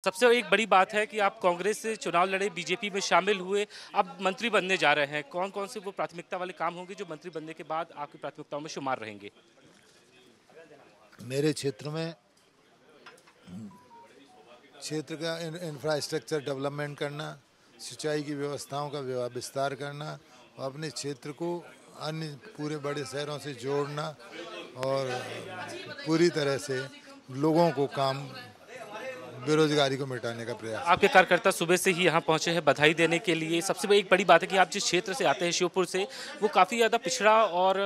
सबसे एक बड़ी बात है कि आप कांग्रेस से चुनाव लड़े, बीजेपी में शामिल हुए, अब मंत्री बनने जा रहे हैं। कौन कौन से वो प्राथमिकता वाले काम होंगे जो मंत्री बनने के बाद आपकी प्राथमिकताओं में शुमार रहेंगे? मेरे क्षेत्र में क्षेत्र का इंफ्रास्ट्रक्चर डेवलपमेंट करना, सिंचाई की व्यवस्थाओं का विस्तार करना और अपने क्षेत्र को अन्य पूरे बड़े शहरों से जोड़ना और पूरी तरह से लोगों को काम बेरोजगारी को मिटाने का प्रयास। आपके कार्यकर्ता सुबह से ही यहाँ पहुंचे हैं बधाई देने के लिए। सबसे एक बड़ी बात है कि आप जिस क्षेत्र से आते हैं, शिवपुर से, वो काफ़ी ज़्यादा पिछड़ा और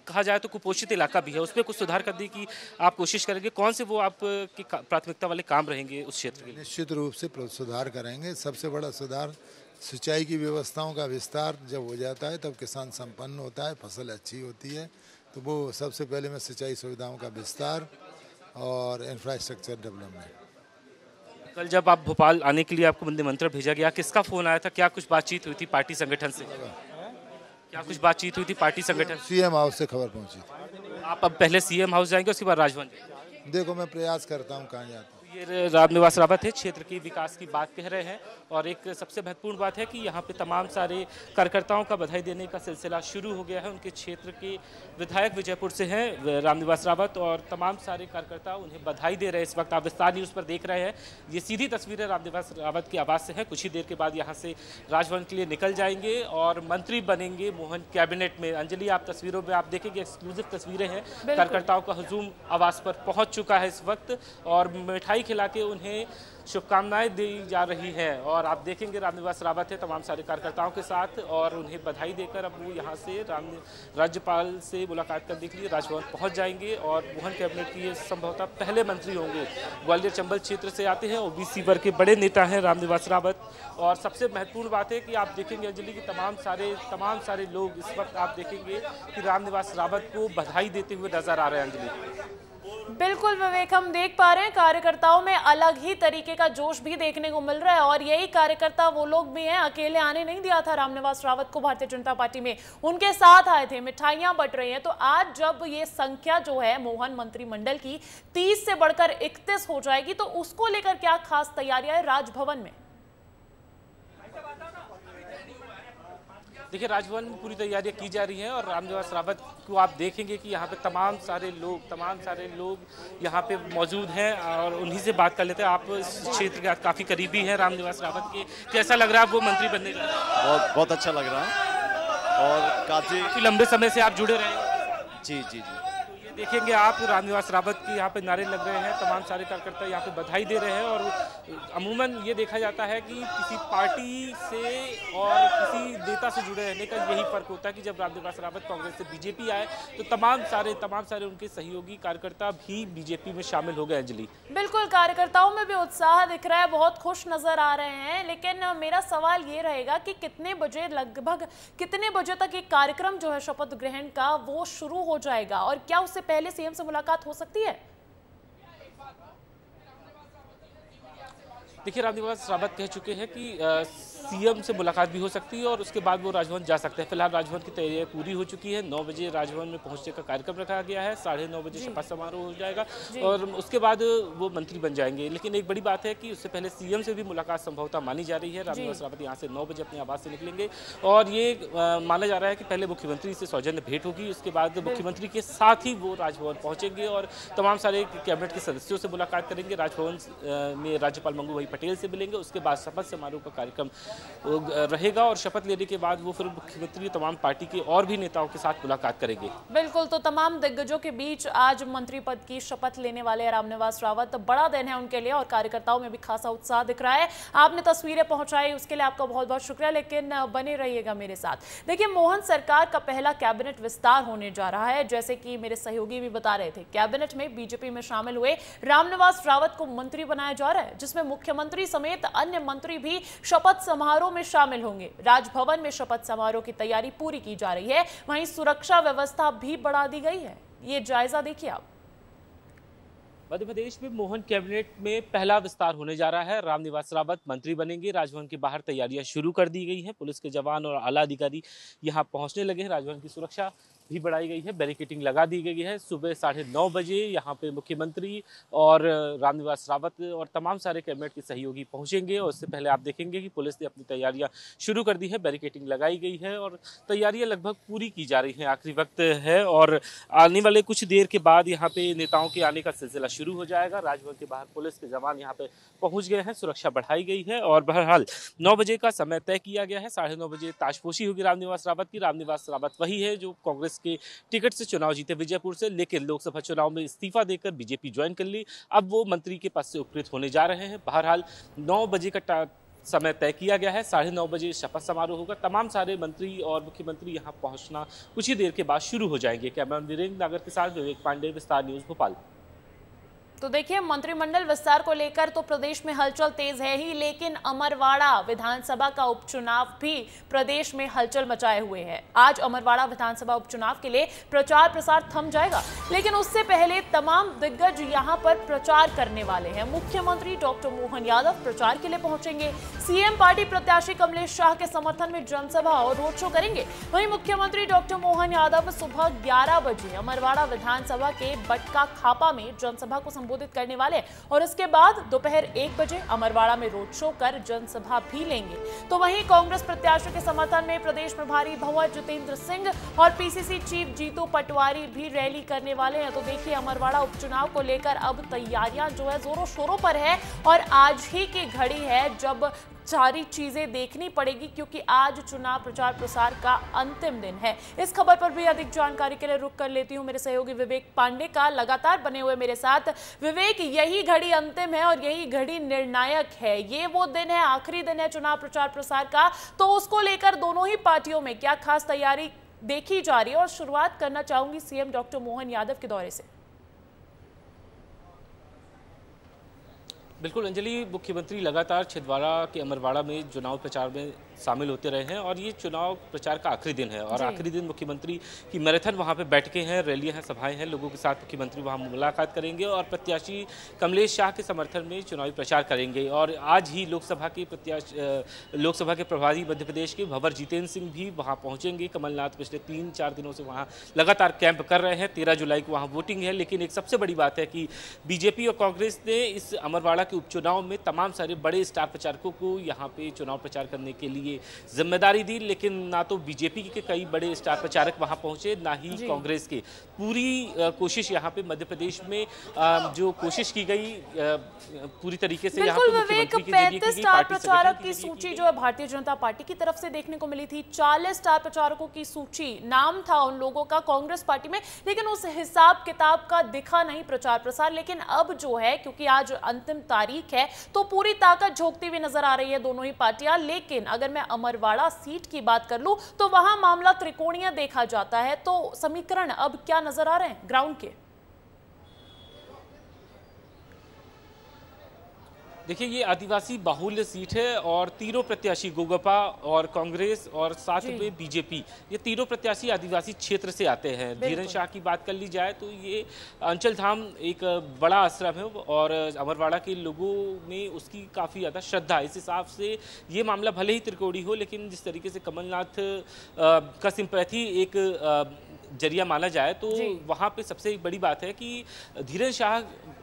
कहा जाए तो कुपोषित इलाका भी है। उसमें कुछ सुधार करने की आप कोशिश करेंगे। कौन से वो आपकी प्राथमिकता वाले काम रहेंगे उस क्षेत्र के लिए? निश्चित रूप से सुधार करेंगे। सबसे बड़ा सुधार सिंचाई की व्यवस्थाओं का विस्तार जब हो जाता है तब किसान संपन्न होता है, फसल अच्छी होती है। तो वो सबसे पहले मैं सिंचाई सुविधाओं का विस्तार और इंफ्रास्ट्रक्चर डेवलपमेंट। कल जब आप भोपाल आने के लिए आपको निमंत्रण भेजा गया, किसका फोन आया था? क्या कुछ बातचीत हुई थी पार्टी संगठन से? क्या कुछ बातचीत हुई थी पार्टी संगठन? सीएम हाउस से खबर पहुंची थी। आप अब पहले सीएम हाउस जाएंगे, उसके बाद राजभवन जाएंगे? देखो, मैं प्रयास करता हूं कहाँ जाता हूं। ये रामनिवास रावत है, क्षेत्र के विकास की बात कह रहे हैं। और एक सबसे महत्वपूर्ण बात है कि यहाँ पे तमाम सारे कार्यकर्ताओं का बधाई देने का सिलसिला शुरू हो गया है। उनके क्षेत्र के विधायक विजयपुर से हैं रामनिवास रावत, और तमाम सारे कार्यकर्ता उन्हें बधाई दे रहे हैं। इस वक्त आप विस्तार न्यूज़ पर देख रहे हैं, ये सीधी तस्वीरें रामनिवास रावत के आवास से है। कुछ ही देर के बाद यहाँ से राजभवन के लिए निकल जाएंगे और मंत्री बनेंगे मोहन कैबिनेट में। अंजलि, आप तस्वीरों में आप देखेंगे, एक्सक्लूसिव तस्वीरें हैं। कार्यकर्ताओं का हुजूम आवास पर पहुँच चुका है इस वक्त और मिठाई खिला के उन्हें शुभकामनाएं दी जा रही हैं। और आप देखेंगे रामनिवास रावत है तमाम सारे कार्यकर्ताओं के साथ, और उन्हें बधाई देकर अब वो यहाँ से राज्यपाल से मुलाकात करने के लिए राजभवन पहुँच जाएंगे और मोहन कैबिनेट के ये संभवतः पहले मंत्री होंगे। ग्वालियर चंबल क्षेत्र से आते हैं, ओबीसी वर्ग के बड़े नेता हैं रामनिवास रावत। और सबसे महत्वपूर्ण बात है कि आप देखेंगे अंजलि की तमाम सारे लोग इस वक्त आप देखेंगे कि रामनिवास रावत को बधाई देते हुए नजर आ रहे हैं। अंजलि, बिल्कुल विवेक, हम देख पा रहे हैं कार्यकर्ताओं में अलग ही तरीके का जोश भी देखने को मिल रहा है। और यही कार्यकर्ता वो लोग भी हैं, अकेले आने नहीं दिया था रामनिवास रावत को भारतीय जनता पार्टी में, उनके साथ आए थे। मिठाइयां बट रही हैं। तो आज जब ये संख्या जो है मोहन मंत्रिमंडल की 30 से बढ़कर 31 हो जाएगी, तो उसको लेकर क्या खास तैयारियां है राजभवन में? देखिए, राजभवन में पूरी तैयारियां की जा रही हैं और रामनिवास रावत को आप देखेंगे कि यहाँ पे तमाम सारे लोग यहाँ पे मौजूद हैं और उन्हीं से बात कर लेते हैं। आप इस क्षेत्र के काफ़ी करीबी हैं रामनिवास रावत के, कैसा लग रहा है वो मंत्री बनने का? बहुत अच्छा लग रहा है और काफ़ी लंबे समय से आप जुड़े रहे। जी जी जी। देखेंगे आप रामनिवास रावत के यहाँ पे नारे लग रहे हैं, तमाम सारे कार्यकर्ता यहाँ पे बधाई दे रहे हैं। और अमूमन ये देखा जाता है कि किसी पार्टी से और किसी नेता से जुड़े रहने का यही फर्क होता है कि जब रामनिवास रावत कांग्रेस से बीजेपी आए तो तमाम सारे उनके सहयोगी कार्यकर्ता भी बीजेपी में शामिल हो गए। अंजलि, बिल्कुल, कार्यकर्ताओं में भी उत्साह दिख रहा है, बहुत खुश नजर आ रहे हैं। लेकिन मेरा सवाल ये रहेगा कि लगभग कितने बजे तक ये कार्यक्रम जो है शपथ ग्रहण का वो शुरू हो जाएगा, और क्या उससे पहले सीएम से मुलाकात हो सकती है? देखिए, रामनिवास रावत कह चुके हैं कि सीएम से मुलाकात भी हो सकती है और उसके बाद वो राजभवन जा सकते हैं। फिलहाल राजभवन की तैयारी पूरी हो चुकी है। 9 बजे राजभवन में पहुंचने का कार्यक्रम रखा गया है। 9:30 बजे शपथ समारोह हो जाएगा और उसके बाद वो मंत्री बन जाएंगे। लेकिन एक बड़ी बात है कि उससे पहले सीएम से भी मुलाकात संभवतः मानी जा रही है। रामनिवास रावत यहाँ से 9 बजे अपने आवास से निकलेंगे और ये माना जा रहा है कि पहले मुख्यमंत्री से सौजन्य भेंट होगी, उसके बाद मुख्यमंत्री के साथ ही वो राजभवन पहुंचेंगे और तमाम सारे कैबिनेट के सदस्यों से मुलाकात करेंगे। राजभवन में राज्यपाल मंगू भाई पटेल से मिलेंगे। उसके बाद शपथ समारोह का कार्यक्रम रहेगा और शपथ लेने के बाद वो फिर मुख्यमंत्री तमाम पार्टी के और भी नेताओं के साथ मुलाकात करेंगे। बिल्कुल, तो तमाम दिग्गजों के बीच आज मंत्री पद की शपथ लेने वाले रामनिवास रावत, बड़ा दिन है उनके लिए और कार्यकर्ताओं में भी खासा उत्साह दिख रहा है। आपने तस्वीरें पहुंचाई, उसके लिए आपका बहुत बहुत शुक्रिया। लेकिन बने रहिएगा मेरे साथ। देखिए, मोहन सरकार का पहला कैबिनेट विस्तार होने जा रहा है। जैसे कि मेरे सहयोगी भी बता रहे थे, कैबिनेट में बीजेपी में शामिल हुए रामनिवास रावत को मंत्री बनाया जा रहा है, जिसमें मुख्यमंत्री समेत अन्य मंत्री भी शपथ समारोह में शामिल होंगे। राजभवन में शपथ समारोह की तैयारी पूरी की जा रही है, वहीं सुरक्षा व्यवस्था भी बढ़ा दी गई है। ये जायजा देखिए आप। मध्य प्रदेश में मोहन कैबिनेट में पहला विस्तार होने जा रहा है। रामनिवास रावत मंत्री बनेंगे। राजभवन के बाहर तैयारियां शुरू कर दी गई हैं। पुलिस के जवान और आला अधिकारी यहां पहुंचने लगे हैं। राजभवन की सुरक्षा भी बढ़ाई गई है, बैरिकेडिंग लगा दी गई है। सुबह 9:30 बजे यहाँ पे मुख्यमंत्री और रामनिवास रावत और तमाम सारे कैबिनेट के सहयोगी पहुंचेंगे और उससे पहले आप देखेंगे कि पुलिस ने अपनी तैयारियां शुरू कर दी है, बैरिकेडिंग लगाई गई है और तैयारियां लगभग पूरी की जा रही हैं। आखिरी वक्त है और आने वाले कुछ देर के बाद यहाँ पे नेताओं के आने का सिलसिला शुरू हो जाएगा। राजभवन के बाहर पुलिस के जवान यहाँ पे पहुंच गए हैं, सुरक्षा बढ़ाई गई है और बहरहाल 9 बजे का समय तय किया गया है। 9:30 बजे ताजपोशी होगी रामनिवास रावत की। रामनिवास रावत वही है जो कांग्रेस के टिकट से चुनाव जीते विजयपुर से, लेकिन लोकसभा चुनाव में इस्तीफा देकर बीजेपी ज्वाइन कर ली। अब वो मंत्री के पद से उपकृत होने जा रहे हैं। बहरहाल 9 बजे का समय तय किया गया है। 9:30 बजे शपथ समारोह होगा। तमाम सारे मंत्री और मुख्यमंत्री यहां पहुंचना कुछ ही देर के बाद शुरू हो जाएंगे। कैमरा वीरेंद्र नागर के साथ विवेक पांडे, विस्तार न्यूज, भोपाल। तो देखिए, मंत्रिमंडल विस्तार को लेकर तो प्रदेश में हलचल तेज है ही, लेकिन अमरवाड़ा विधानसभा का उपचुनाव भी प्रदेश में हलचल मचाए हुए है। आज अमरवाड़ा विधानसभा उपचुनाव के लिए प्रचार प्रसार थम जाएगा, लेकिन उससे पहले तमाम दिग्गज यहां पर प्रचार करने वाले हैं। मुख्यमंत्री डॉक्टर मोहन यादव प्रचार के लिए पहुंचेंगे। सीएम पार्टी प्रत्याशी कमलेश शाह के समर्थन में जनसभा और रोड शो करेंगे। वहीं मुख्यमंत्री डॉक्टर मोहन यादव सुबह 11 बजे अमरवाड़ा विधानसभा के बटका खापा में जनसभा को संबोधित करने वाले और उसके बाद दोपहर 1 बजे अमरवाड़ा में रोड शो कर जनसभा भी लेंगे। तो वहीं कांग्रेस प्रत्याशी के समर्थन में प्रदेश प्रभारी भंवर जितेंद्र सिंह और पीसीसी चीफ जीतू पटवारी भी रैली करने वाले हैं। तो देखिए, अमरवाड़ा उपचुनाव को लेकर अब तैयारियां जो है जोरों शोरों पर है और आज ही की घड़ी है जब सारी चीजें देखनी पड़ेगी, क्योंकि आज चुनाव प्रचार प्रसार का अंतिम दिन है। इस खबर पर भी अधिक जानकारी के लिए रुक कर लेती हूं मेरे सहयोगी विवेक पांडे का, लगातार बने हुए मेरे साथ। विवेक, यही घड़ी अंतिम है और यही घड़ी निर्णायक है। ये वो दिन है, आखिरी दिन है चुनाव प्रचार प्रसार का, तो उसको लेकर दोनों ही पार्टियों में क्या खास तैयारी देखी जा रही है? और शुरुआत करना चाहूंगी सीएम डॉक्टर मोहन यादव के दौरे से। बिल्कुल अंजलि, मुख्यमंत्री लगातार छिंदवाड़ा के अमरवाड़ा में चुनाव प्रचार में शामिल होते रहे हैं और ये चुनाव प्रचार का आखिरी दिन है और आखिरी दिन मुख्यमंत्री की मैराथन वहाँ पे बैठकें हैं, रैलियां हैं, सभाएं हैं। लोगों के साथ मुख्यमंत्री वहाँ मुलाकात करेंगे और प्रत्याशी कमलेश शाह के समर्थन में चुनावी प्रचार करेंगे। और आज ही लोकसभा के प्रभारी मध्य प्रदेश के भंवर जितेंद्र सिंह भी वहाँ पहुँचेंगे। कमलनाथ पिछले 3-4 दिनों से वहाँ लगातार कैंप कर रहे हैं। 13 जुलाई को वहाँ वोटिंग है, लेकिन एक सबसे बड़ी बात है कि बीजेपी और कांग्रेस ने इस अमरवाड़ा के उपचुनाव में तमाम सारे बड़े स्टार प्रचारकों को यहाँ पे चुनाव प्रचार करने के लिए जिम्मेदारी दी, लेकिन ना तो बीजेपी के कई बड़े स्टार प्रचारक वहां पहुंचे, ना ही कांग्रेस के। पूरी कोशिश यहाँ पे मध्य प्रदेश में जो कोशिश की गई पूरी तरीके से यहाँ पे मुख्यमंत्री के जरिए की गई। स्टार प्रचारक की सूची जो है भारतीय जनता पार्टी की तरफ से देखने को मिली थी। 40 स्टार प्रचारकों की सूची, नाम था उन लोगों का कांग्रेस पार्टी में, लेकिन उस हिसाब किताब का दिखा नहीं प्रचार प्रसार। लेकिन अब जो है, क्योंकि आज अंतिम तारीख है, तो पूरी ताकत झोंकती हुई नजर आ रही है दोनों ही पार्टियां। लेकिन अगर मैं अमरवाड़ा सीट की बात कर लूं तो वहां मामला त्रिकोणीय देखा जाता है। तो समीकरण अब क्या नजर आ रहे हैं ग्राउंड के? देखिए, ये आदिवासी बाहुल्य सीट है और तीनों प्रत्याशी गोगपा और कांग्रेस और साथ में बीजेपी, ये तीनों प्रत्याशी आदिवासी क्षेत्र से आते हैं। धीरन शाह की बात कर ली जाए तो ये अंचल धाम एक बड़ा आश्रम है और अमरवाड़ा के लोगों में उसकी काफ़ी ज़्यादा श्रद्धा है। इस हिसाब से ये मामला भले ही त्रिकोणी हो, लेकिन जिस तरीके से कमलनाथ का सिंपैथी एक जरिया माना जाए तो वहाँ पे सबसे बड़ी बात है कि धीरन शाह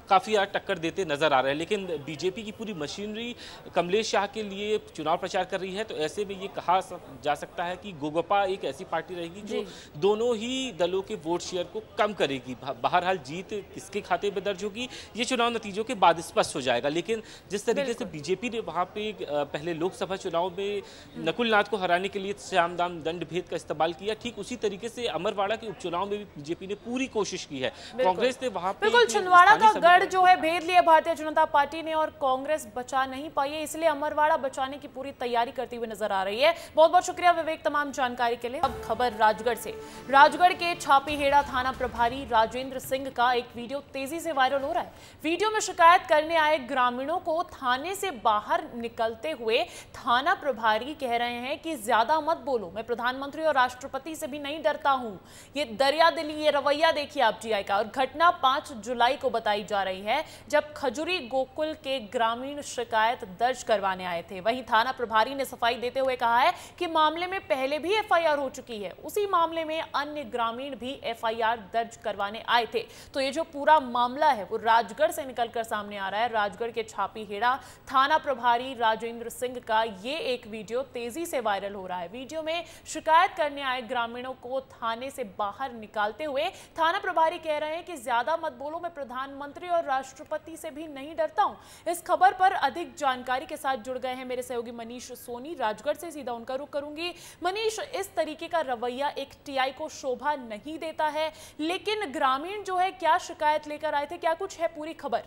काफ़ी ज़्यादा टक्कर देते नजर आ रहे हैं। लेकिन बीजेपी की पूरी मशीनरी कमलेश शाह के लिए चुनाव प्रचार कर रही है, तो ऐसे में ये कहा जा सकता है कि गोगपा एक ऐसी पार्टी रहेगी जो दोनों ही दलों के वोट शेयर को कम करेगी। बहरहाल जीत किसके खाते में दर्ज होगी ये चुनाव नतीजों के बाद स्पष्ट हो जाएगा। लेकिन जिस तरीके से बीजेपी ने वहाँ पे पहले लोकसभा चुनाव में नकुल नाथ को हराने के लिए श्याम दाम दंड भेद का इस्तेमाल किया, ठीक उसी तरीके से अमरवाड़ा के उपचुनाव में भी बीजेपी ने पूरी कोशिश की है। कांग्रेस ने वहाँ पे छिंदवाड़ा का जो है भेद लिया भारतीय जनता पार्टी ने और कांग्रेस बचा नहीं पाई है, इसलिए अमरवाड़ा बचाने की पूरी तैयारी करती हुई नजर आ रही है। बहुत बहुत शुक्रिया विवेक तमाम जानकारी के लिए। अब खबर राजगढ़ से। राजगढ़ के छापीहेड़ा थाना प्रभारी राजेंद्र सिंह का एक वीडियो तेजी से वायरल हो रहा है। वीडियो में शिकायत करने आए ग्रामीणों को थाने से बाहर निकलते हुए थाना प्रभारी कह रहे हैं कि ज्यादा मत बोलो, मैं प्रधानमंत्री और राष्ट्रपति से भी नहीं डरता हूं। ये दरिया दिली, ये रवैया देखिए आप जीआई का। और घटना 5 जुलाई को बताई जा रही है जब खजुरी गोकुल के ग्रामीण शिकायत दर्ज करवाने आए थे। वहीं थाना प्रभारी ने सफाई देते हुए कहा है कि मामले में पहले भी एफआईआर हो चुकी है, उसी मामले में अन्य ग्रामीण भी एफआईआर दर्ज करवाने आए थे। तो ये जो पूरा मामला है वो राजगढ़ से निकलकर सामने आ रहा है। राजगढ़ के छापीहेड़ा थाना प्रभारी राजेंद्र सिंह का ये एक वीडियो तेजी से वायरल हो रहा है। वीडियो में शिकायत करने आए ग्रामीणों को थाने से बाहर निकालते हुए थाना प्रभारी कह रहे हैं कि ज्यादा मत बोलो, मैं प्रधानमंत्री और राष्ट्रपति से भी नहीं डरता हूं। इस खबर पर अधिक जानकारी के साथ जुड़ गए हैं मेरे सहयोगी मनीष सोनी। राजगढ़ से सीधा उनका रुख करूंगी। मनीष, इस तरीके का रवैया एक टीआई को शोभा नहीं देता है, लेकिन ग्रामीण जो है क्या शिकायत लेकर आए थे, क्या कुछ है पूरी खबर?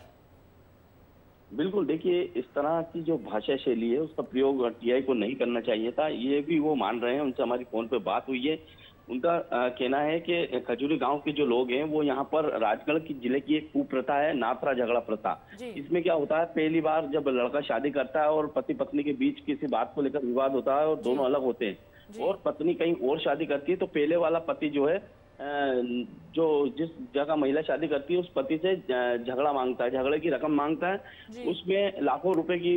बिल्कुल, देखिए इस तरह की जो भाषा शैली है उसका प्रयोग टीआई को नहीं करना चाहिए था, ये भी वो मान रहे हैं। उनसे हमारी फोन पे बात हुई है। उनका कहना है कि खजूरी गांव के जो लोग हैं वो यहाँ पर राजगढ़ की जिले की एक कुप्रथा है, नाथरा झगड़ा प्रथा। इसमें क्या होता है, पहली बार जब लड़का शादी करता है और पति पत्नी के बीच किसी बात को लेकर विवाद होता है और दोनों अलग होते हैं और पत्नी कहीं और शादी करती है, तो पहले वाला पति जो है जो जिस जगह महिला शादी करती है उस पति से झगड़ा मांगता है, झगड़े की रकम मांगता है। उसमें लाखों रुपए की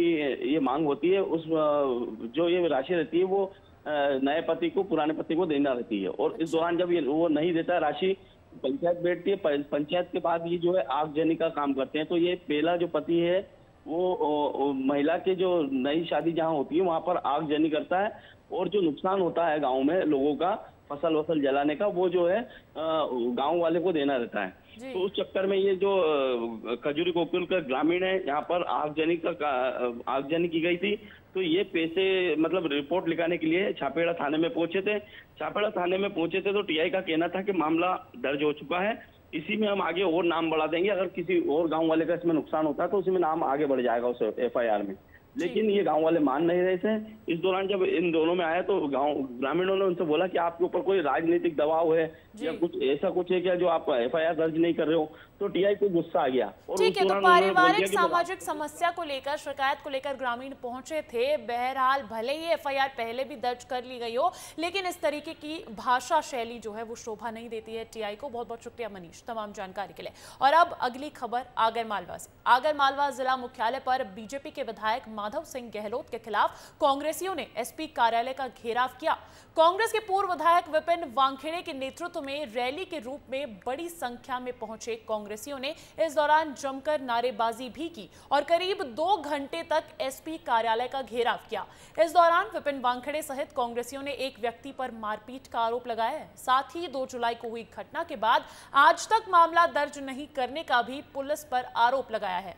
ये मांग होती है। उस जो ये राशि रहती है वो नए पति को पुराने पति को देना रहती है और इस दौरान जब ये वो नहीं देता राशि, पंचायत बैठती है। पंचायत के बाद ये जो है आगजनी का काम करते हैं। तो ये पहला जो पति है वो महिला के जो नई शादी जहाँ होती है वहां पर आगजनी करता है और जो नुकसान होता है गाँव में लोगों का फसल वसल जलाने का, वो जो है गांव वाले को देना रहता है। तो उस चक्कर में ये जो खजूरी गोकुल का ग्रामीण है, यहाँ पर आगजनी की गई थी। तो ये पैसे मतलब रिपोर्ट लिखाने के लिए छापेड़ा थाने में पहुंचे थे। छापेड़ा थाने में पहुंचे थे तो टीआई का कहना था कि मामला दर्ज हो चुका है, इसी में हम आगे और नाम बढ़ा देंगे। अगर किसी और गाँव वाले का इसमें नुकसान होता है तो उसी में नाम आगे बढ़ जाएगा उस एफआईआर में। लेकिन ये गांव वाले मान नहीं रहे थे। इस दौरान जब इन दोनों में आया तो गांव ग्रामीणों ने उनसे बोला कि आपके ऊपर कोई राजनीतिक दबाव है या कुछ ऐसा कुछ है क्या जो आप एफआईआर दर्ज नहीं कर रहे हो। तो टीआई को गुस्सा आ गया। और ठीक है, तो पारिवारिक सामाजिक समस्या को लेकर, शिकायत को लेकर ग्रामीण पहुंचे थे। बहरहाल भले ही एफआईआर पहले भी दर्ज कर ली गई हो, लेकिन इस तरीके की भाषा शैली जो है वो शोभा नहीं देती है टीआई को। बहुत बहुत शुक्रिया मनीष तमाम जानकारी के लिए। और अब अगली खबर आगरमालवा से। आगरमालवा जिला मुख्यालय पर बीजेपी के विधायक माधव सिंह गहलोत के खिलाफ कांग्रेसियों ने एसपी कार्यालय का घेराव किया। कांग्रेस के पूर्व विधायक विपिन वानखेड़े के नेतृत्व में रैली के रूप में बड़ी संख्या में पहुंचे कांग्रेसियों ने इस दौरान जमकर नारेबाजी भी की और करीब 2 घंटे तक एसपी कार्यालय का घेराव किया। इस दौरान विपिन वानखेड़े सहित कांग्रेसियों ने एक व्यक्ति पर मारपीट का आरोप लगाया है। साथ ही 2 जुलाई को हुई घटना के बाद आज तक मामला दर्ज नहीं करने का भी पुलिस पर आरोप लगाया है।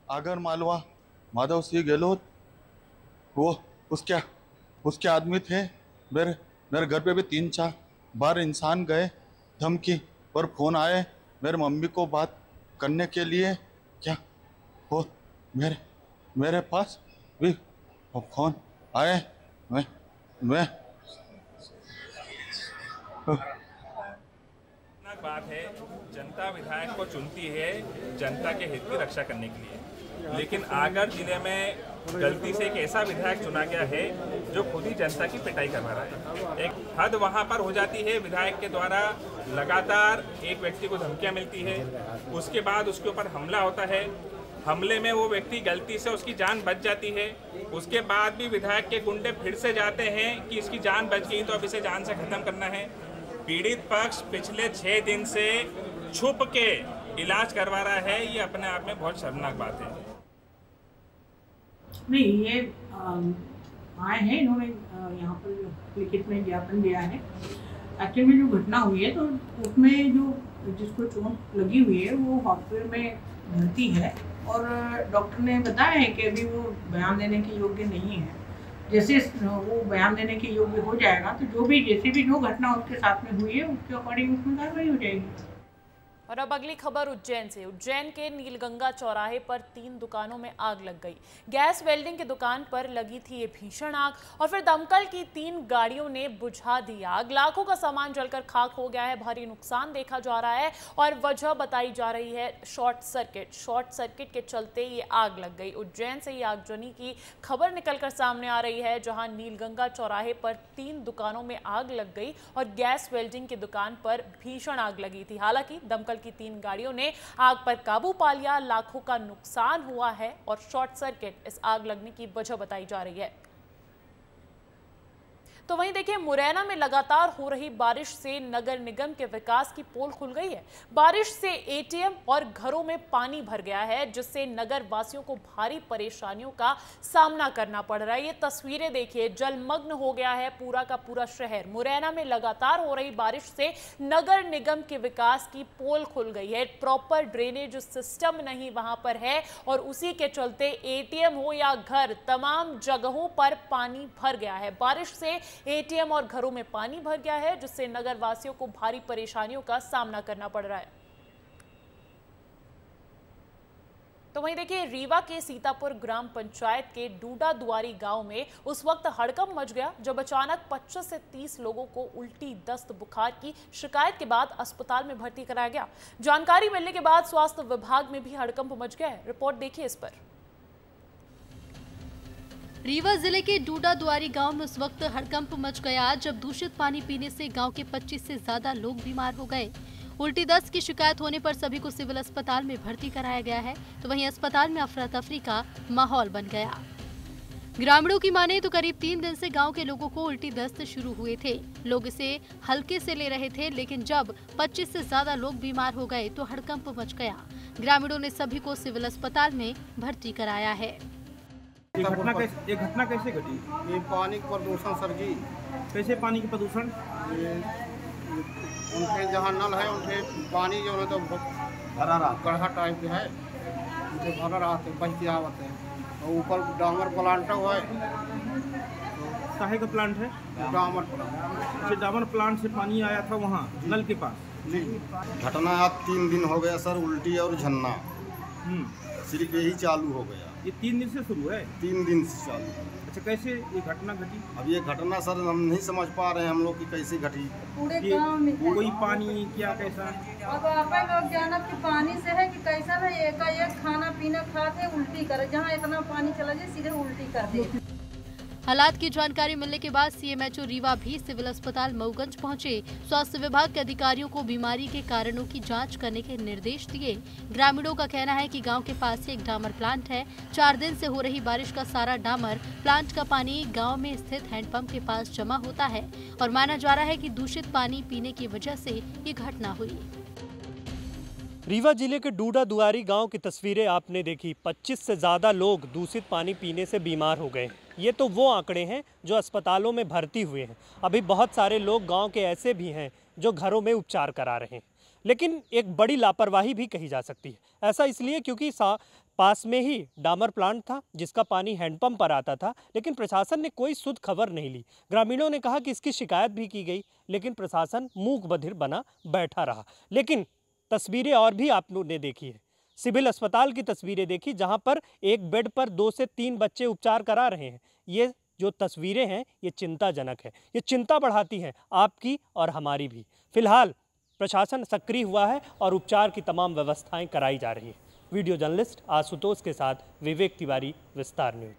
आगरमालवा माधव सिंह गहलोत वो उसके आदमी थे। मेरे घर पे भी 3-4 बार इंसान गए, धमकी और फोन आए मेरे मम्मी को बात करने के लिए। क्या वो मेरे पास भी फोन आए। मैं बात है, जनता विधायक को चुनती है जनता के हित की रक्षा करने के लिए, लेकिन आगर जिले में गलती से एक ऐसा विधायक चुना गया है जो खुद ही जनता की पिटाई करवा रहा है। एक हद वहां पर हो जाती है। विधायक के द्वारा लगातार एक व्यक्ति को धमकियां मिलती है, उसके बाद उसके ऊपर हमला होता है। हमले में वो व्यक्ति गलती से उसकी जान बच जाती है। उसके बाद भी विधायक के गुंडे फिर से जाते हैं कि इसकी जान बच गई तो अब इसे जान से खत्म करना है। पीड़ित पक्ष पिछले 6 दिन से छुप के इलाज करवा रहा है। ये अपने आप में बहुत शर्मनाक बात है। नहीं, ये आए हैं, इन्होंने यहाँ पर लिखित में ज्ञापन दिया है। एक्चुअली में जो घटना हुई है तो उसमें जो जिसको चोट लगी हुई है वो हॉस्पिटल में भर्ती है और डॉक्टर ने बताया है कि अभी वो बयान देने के योग्य नहीं है। जैसे वो बयान देने के योग्य हो जाएगा तो जैसे भी जो घटना उसके साथ में हुई है उसके अकॉर्डिंग उसमें कार्रवाई हो जाएगी। और अब अगली खबर उज्जैन से। उज्जैन के नीलगंगा चौराहे पर 3 दुकानों में आग लग गई। गैस वेल्डिंग की दुकान पर लगी थी ये भीषण आग और फिर दमकल की 3 गाड़ियों ने बुझा दी आग। लाखों का सामान जलकर खाक हो गया है। भारी नुकसान देखा जा रहा है और वजह बताई जा रही है शॉर्ट सर्किट के चलते ये आग लग गई। उज्जैन से ये आगजनी की खबर निकलकर सामने आ रही है, जहां नीलगंगा चौराहे पर 3 दुकानों में आग लग गई और गैस वेल्डिंग की दुकान पर भीषण आग लगी थी। हालांकि दमकल दमकल की 3 गाड़ियों ने आग पर काबू पा लिया। लाखों का नुकसान हुआ है और शॉर्ट सर्किट इस आग लगने की वजह बताई जा रही है। तो वहीं देखिए, मुरैना में लगातार हो रही बारिश से नगर निगम के विकास की पोल खुल गई है। बारिश से एटीएम और घरों में पानी भर गया है, जिससे नगर वासियों को भारी परेशानियों का सामना करना पड़ रहा है। ये तस्वीरें देखिए, जलमग्न हो गया है पूरा का पूरा शहर। मुरैना में लगातार हो रही बारिश से नगर निगम के विकास की पोल खुल गई है। प्रॉपर ड्रेनेज सिस्टम नहीं वहां पर है और उसी के चलते एटीएम हो या घर, तमाम जगहों पर पानी भर गया है। बारिश से एटीएम और घरों में पानी भर गया है, जिससे नगर वासियों को भारी परेशानियों का सामना करना पड़ रहा है। तो वहीं देखिए, रीवा के सीतापुर ग्राम पंचायत के डूडा दुआरी गांव में उस वक्त हड़कंप मच गया जब अचानक 25 से 30 लोगों को उल्टी, दस्त, बुखार की शिकायत के बाद अस्पताल में भर्ती कराया गया। जानकारी मिलने के बाद स्वास्थ्य विभाग में भी हड़कंप मच गया है। रिपोर्ट देखिए इस पर। रीवा जिले के डूडा दुआरी गांव में उस वक्त हड़कंप मच गया जब दूषित पानी पीने से गांव के 25 से ज्यादा लोग बीमार हो गए। उल्टी दस्त की शिकायत होने पर सभी को सिविल अस्पताल में भर्ती कराया गया है, तो वहीं अस्पताल में अफरा तफरी का माहौल बन गया। ग्रामीणों की माने तो करीब 3 दिन से गांव के लोगों को उल्टी दस्त शुरू हुए थे। लोग इसे हल्के से ले रहे थे, लेकिन जब 25 से ज्यादा लोग बीमार हो गए तो हड़कंप मच गया। ग्रामीणों ने सभी को सिविल अस्पताल में भर्ती कराया है। ये घटना कैसे घटी? ये पानी का प्रदूषण सर जी। कैसे पानी का प्रदूषण? उनके जहाँ नल है उनके पानी जो है तो गढ़ा टाइप के है, उनके भरा रहते बहती आवत है। और ऊपर डामर प्लांट है। काहे का प्लांट है? डामर प्लांट। अच्छा, डामर प्लांट से पानी आया था वहाँ नल के पास जी। घटना आज 3 दिन हो गया सर, उल्टी और झन्ना सिर्फ यही चालू हो गया। ये 3 दिन से शुरू है? 3 दिन से चालू। अच्छा, कैसे ये घटना घटी? अब ये घटना सर हम नहीं समझ पा रहे हैं हम लोग की कैसे घटी। पूरे गांव में कोई पानी क्या कैसा? अब आप लोग जानब कि पानी से है कि कैसा है, एक खाना पीना खाते उल्टी करे, जहाँ इतना पानी चला जाए सीधे उल्टी कर दे। हालात की जानकारी मिलने के बाद सीएमएचओ रीवा भी सिविल अस्पताल मऊगंज पहुंचे। स्वास्थ्य विभाग के अधिकारियों को बीमारी के कारणों की जांच करने के निर्देश दिए। ग्रामीणों का कहना है कि गांव के पास ही एक डामर प्लांट है। 4 दिन से हो रही बारिश का सारा डामर प्लांट का पानी गांव में स्थित हैंडपंप के पास जमा होता है और माना जा रहा है कि दूषित पानी पीने की वजह से ये घटना हुई। रीवा जिले के डूडा दुआरी गांव की तस्वीरें आपने देखी। 25 से ज़्यादा लोग दूषित पानी पीने से बीमार हो गए। ये तो वो आंकड़े हैं जो अस्पतालों में भर्ती हुए हैं। अभी बहुत सारे लोग गांव के ऐसे भी हैं जो घरों में उपचार करा रहे हैं, लेकिन एक बड़ी लापरवाही भी कही जा सकती है। ऐसा इसलिए क्योंकि पास में ही डामर प्लांट था जिसका पानी हैंडपंप पर आता था, लेकिन प्रशासन ने कोई सुध खबर नहीं ली। ग्रामीणों ने कहा कि इसकी शिकायत भी की गई, लेकिन प्रशासन मूक बधिर बना बैठा रहा। लेकिन तस्वीरें और भी आप लोगों ने देखी है। सिविल अस्पताल की तस्वीरें देखी जहां पर एक बेड पर 2 से 3 बच्चे उपचार करा रहे हैं। ये जो तस्वीरें हैं ये चिंताजनक है, ये चिंता बढ़ाती हैं आपकी और हमारी भी। फिलहाल प्रशासन सक्रिय हुआ है और उपचार की तमाम व्यवस्थाएं कराई जा रही हैं। वीडियो जर्नलिस्ट आशुतोष के साथ विवेक तिवारी, विस्तार न्यूज।